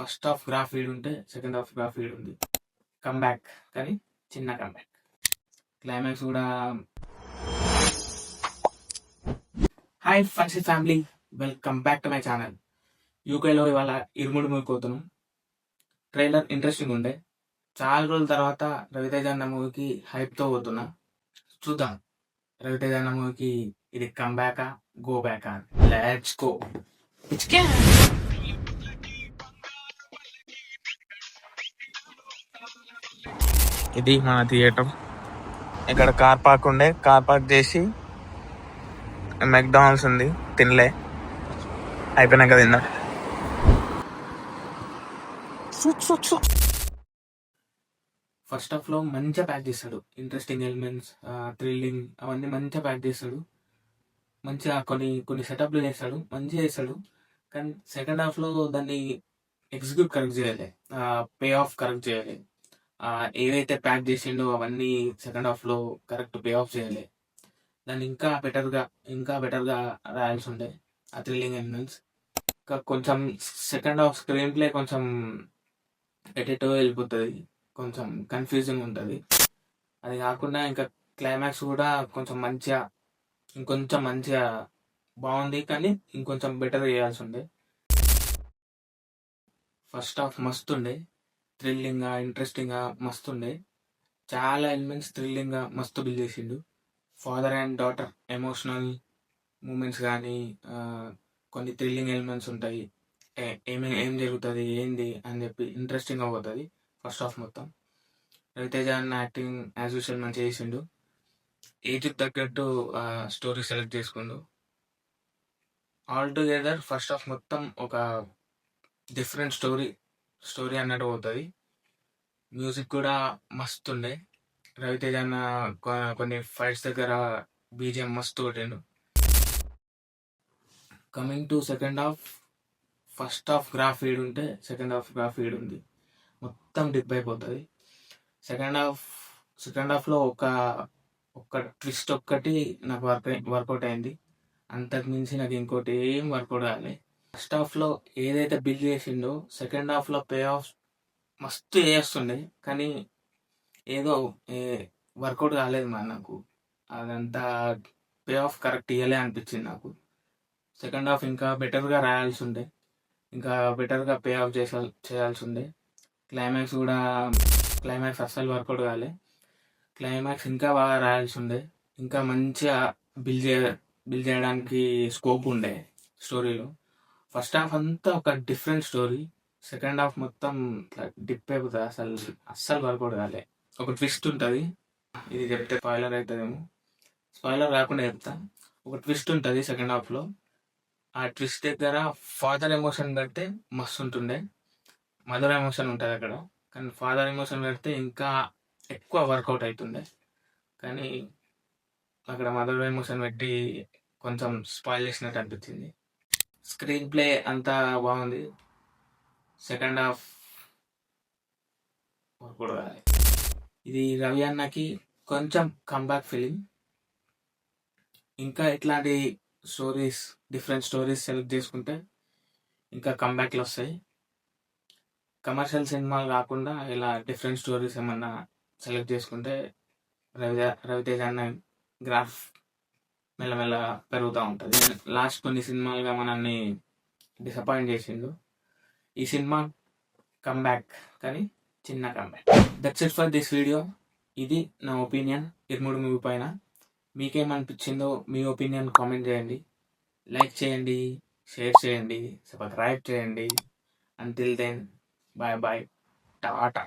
First half graph read ఉంటే second half graph read ఉంది. Comeback కానీ చిన్న కమ్‌బ్యాక్. క్లైమాక్స్ కూడా హాయ్ ఫన్సీ family, welcome back to my channel. యూకేలో ఇవాళ ఇరుముడు మూవిపోతున్నాం. ట్రైలర్ ఇంట్రెస్టింగ్ ఉండే. చాలా రోజుల తర్వాత రవితేజ అన్న మూవీకి హైప్తో పోతున్నా. చూద్దాం రవితేజ అన్న మూవీకి ఇది కమ్‌బ్యాకా గో బ్యాకా. Let's go. ఇది మన థియేటర్. ఇక్కడ కార్ పార్క్ ఉండే, కార్ పార్క్ చేసి మెక్డానల్డ్స్ ఉంది, తినలే, అయిపోయినాక తిన్నా. ఫస్ట్ హాఫ్ లో మంచిగా ప్యాక్ చేస్తాడు. ఇంట్రెస్టింగ్ ఎలిమెంట్స్, థ్రిల్లింగ్ అవన్నీ మంచిగా ప్యాక్ చేస్తాడు. మంచిగా కొన్ని సెటప్లు చేస్తాడు, మంచిగా చేస్తాడు. కానీ సెకండ్ హాఫ్ లో దాన్ని ఎగ్జిక్యూట్ కరెక్ట్ చేయాలి, పే ఆఫ్ కరెక్ట్ చేయాలి. ఏవైతే ప్యాక్ చేసిండో అవన్నీ సెకండ్ హాఫ్ లో కరెక్ట్ పే ఆఫ్ చేయాలి. దాన్ని ఇంకా బెటర్గా రాయాల్సి ఉండే ఆ థ్రిల్లింగ్ ఎలిమెంట్స్. ఇంకా కొంచెం సెకండ్ హాఫ్ స్క్రీన్ ప్లే కొంచెం ఎటెటో వెళ్ళిపోతుంది, కొంచెం కన్ఫ్యూజింగ్ ఉంటుంది. అది కాకుండా ఇంకా క్లైమాక్స్ కూడా ఇంకొంచెం మంచిగా బాగుంది, కానీ ఇంకొంచెం బెటర్ చేయాల్సి ఉండే. ఫస్ట్ హాఫ్ మస్తు ఉండే, థ్రిల్లింగ్గా ఇంట్రెస్టింగ్గా మస్తు ఉండే. చాలా ఎలిమెంట్స్ థ్రిల్లింగ్గా మస్తు బిల్డ్ చేసిండు. Father and daughter emotional moments కానీ, కొన్ని థ్రిల్లింగ్ ఎలిమెంట్స్ ఉంటాయి. ఏం జరుగుతుంది ఏంది అని చెప్పి ఇంట్రెస్టింగ్ అవుతుంది ఫస్ట్ హాఫ్ మొత్తం. రవితేజ అన్న యాక్టింగ్ యాజ్ యూజువల్ మంచిగా చేసిండు. ఏజ్కి తగ్గట్టు స్టోరీ సెలెక్ట్ చేసుకుండు. ఆల్ టుగెదర్ ఫస్ట్ హాఫ్ మొత్తం ఒక డిఫరెంట్ స్టోరీ అన్నట్టు పోతుంది. మ్యూజిక్ కూడా మస్తు ఉండే. రవితేజ అన్న కొన్ని ఫైట్స్ దగ్గర బీజిఎం మస్తు కొట్టిండు. Coming to second half, first half graph read ఉంటే సెకండ్ హాఫ్ గ్రాఫ్ రీడ్ ఉంది, మొత్తం డిప్ అయిపోతుంది. సెకండ్ హాఫ్లో ఒక ట్విస్ట్ ఒక్కటి నాకు వర్కౌట్ అయింది. అంతకు మించి నాకు ఇంకోటి ఏం వర్కౌట్ కాలే. ఫస్ట్ హాఫ్లో ఏదైతే బిల్డ్ చేసిండో సెకండ్ హాఫ్లో పే ఆఫ్ మస్తు చేస్తుండే, కానీ ఏదో వర్కౌట్ కాలేదు నాకు. అదంతా పే ఆఫ్ కరెక్ట్ ఇవ్వలే అనిపించింది నాకు. సెకండ్ హాఫ్ ఇంకా బెటర్గా రాయాల్సి ఉండే, ఇంకా బెటర్గా పే ఆఫ్ చేయాల్సి ఉండే. క్లైమాక్స్ అస్సలు వర్కౌట్ కాలే. క్లైమాక్స్ ఇంకా బాగా రాయాల్సి ఉండే, ఇంకా మంచిగా బిల్డ్ చేయడానికి స్కోప్ ఉండే స్టోరీలో. ఫస్ట్ హాఫ్ అంతా ఒక డిఫరెంట్ స్టోరీ, సెకండ్ హాఫ్ మొత్తం డిప్ అయిపోతుంది, అస్సలు వర్కౌట్ కాలే. ఒక ట్విస్ట్ ఉంటుంది, ఇది చెప్తే స్పాయిలర్ అవుతుందేమో, స్పాయిలర్ రాకుండా చెప్తా. ఒక ట్విస్ట్ ఉంటుంది సెకండ్ హాఫ్లో. ఆ ట్విస్ట్ దగ్గర ఫాదర్ ఎమోషన్ పెడితే మస్తు ఉంటుండే, మదర్ ఎమోషన్ ఉంటుంది అక్కడ. కానీ ఫాదర్ ఎమోషన్ పెడితే ఇంకా ఎక్కువ వర్కౌట్ అవుతుండే, కానీ అక్కడ మదర్ ఎమోషన్ పెట్టి కొంచెం స్పాయిల్ చేసినట్టు అనిపించింది. స్క్రీన్ ప్లే అంతా బాగుంది. సెకండ్ హాఫ్ వర్కౌట్ కాలే. ఇది రవి అన్నకి కొంచెం కంబ్యాక్ ఫిలిం. ఇంకా ఇట్లాంటి డిఫరెంట్ స్టోరీస్ సెలెక్ట్ చేసుకుంటే ఇంకా కంబ్యాక్లు వస్తాయి. కమర్షియల్ సినిమాలు కాకుండా ఇలా డిఫరెంట్ స్టోరీస్ ఏమన్నా సెలెక్ట్ చేసుకుంటే రవితేజ అన్న గ్రాఫ్ మెల్లమెల్ల పెరుగుతూ ఉంటుంది. లాస్ట్ కొన్ని సినిమాలుగా మనల్ని డిసప్పాయింట్ చేసిండు. ఈ సినిమా కమ్బ్యాక్ కానీ చిన్న comeback. That's it for this video. ఇది నా ఒపీనియన్ ఇరుముడు మూవీ పైన. మీకేమనిపించిందో మీ ఒపీనియన్ కామెంట్ చేయండి, లైక్ చేయండి, షేర్ చేయండి, సబ్స్క్రైబ్ చేయండి. Until then, bye bye, Tata.